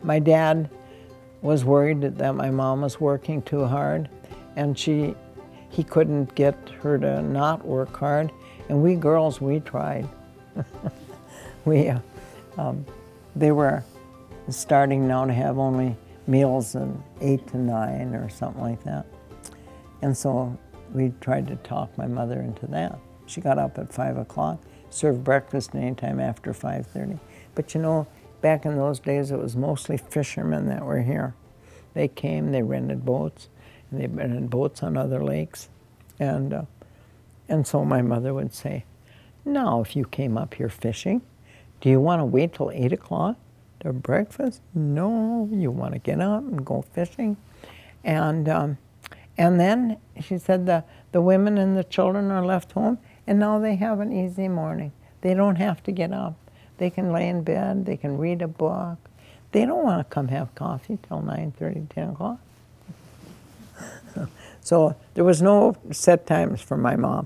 My dad was worried that my mom was working too hard, and he couldn't get her to not work hard. And we girls, we tried. They were starting now to have only meals at 8 to 9 or something like that. And so we tried to talk my mother into that. She got up at 5 o'clock, served breakfast anytime after 5:30. But you know, back in those days, it was mostly fishermen that were here. They came, they rented boats, and they rented boats on other lakes. And so my mother would say, now, if you came up here fishing, do you want to wait till 8 o'clock to breakfast? No, you want to get up and go fishing. And then she said the women and the children are left home, and now they have an easy morning. They don't have to get up. They can lay in bed, they can read a book. They don't want to come have coffee till 9:30, 10 o'clock. So there was no set times for my mom.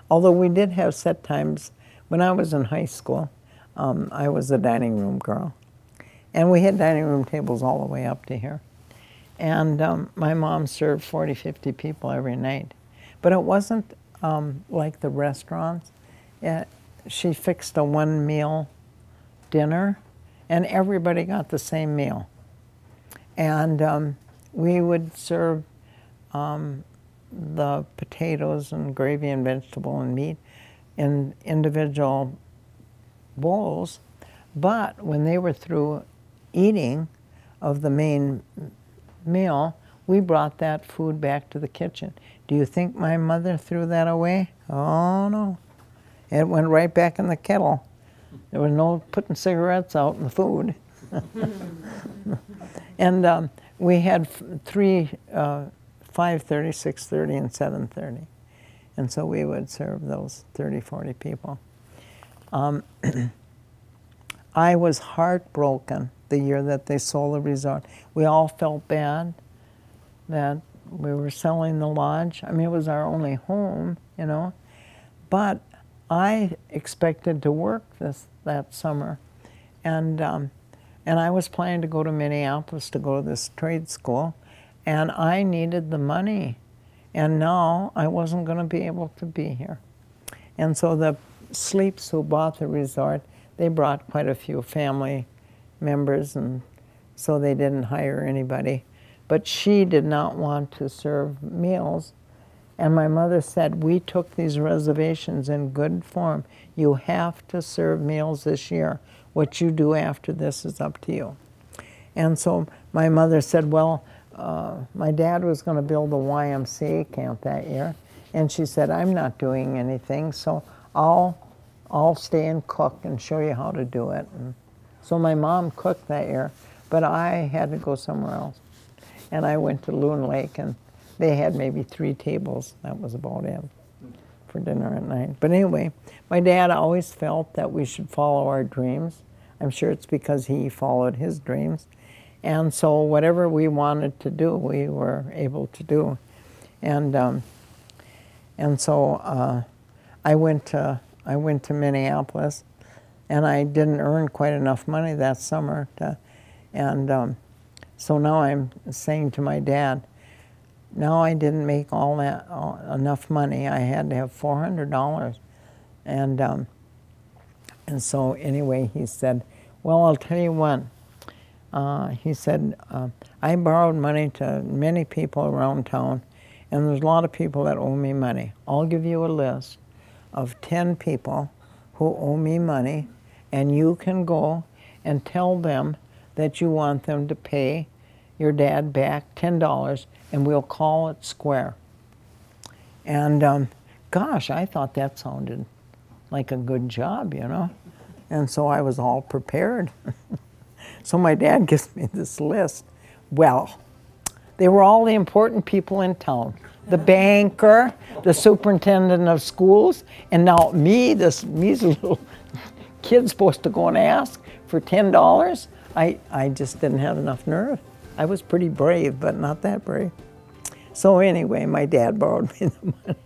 Although we did have set times. When I was in high school, I was a dining room girl. And we had dining room tables all the way up to here. And my mom served 40, 50 people every night. But it wasn't like the restaurants. She fixed a one-meal dinner, and everybody got the same meal. And we would serve the potatoes and gravy and vegetable and meat in individual bowls. But when they were through eating of the main meal, we brought that food back to the kitchen. Do you think my mother threw that away? Oh, no. It went right back in the kettle. There was no putting cigarettes out in the food. And we had three, 5:30, 6:30, and 7:30. And so we would serve those 30, 40 people. I was heartbroken the year that they sold the resort. We all felt bad that we were selling the lodge. I mean, it was our only home, you know. But I expected to work that summer. And I was planning to go to Minneapolis to go to this trade school. And I needed the money. And now I wasn't going to be able to be here. And so the Sleeps who bought the resort, they brought quite a few family members, and so they didn't hire anybody. But she did not want to serve meals. And my mother said, we took these reservations in good form. You have to serve meals this year. What you do after this is up to you. And so my mother said, well, my dad was going to build a YMCA camp that year. And she said, I'm not doing anything, so I'll stay and cook and show you how to do it. And so my mom cooked that year, but I had to go somewhere else. And I went to Loon Lake, and they had maybe 3 tables. That was about it for dinner at night. But anyway, my dad always felt that we should follow our dreams. I'm sure it's because he followed his dreams. And so whatever we wanted to do, we were able to do. And so I went to Minneapolis, and I didn't earn quite enough money that summer. So now I'm saying to my dad, now I didn't make enough money. I had to have $400. And so anyway, he said, well, I'll tell you what. He said, I borrowed money to many people around town, and there's a lot of people that owe me money. I'll give you a list of 10 people who owe me money, and you can go and tell them that you want them to pay your dad back $10, and we'll call it square. And gosh, I thought that sounded like a good job, you know? And so I was all prepared. So my dad gives me this list. Well, they were all the important people in town. The banker, the superintendent of schools, and now me, this measly little kid supposed to go and ask for $10. I just didn't have enough nerve. I was pretty brave, but not that brave. So anyway, my dad borrowed me the money.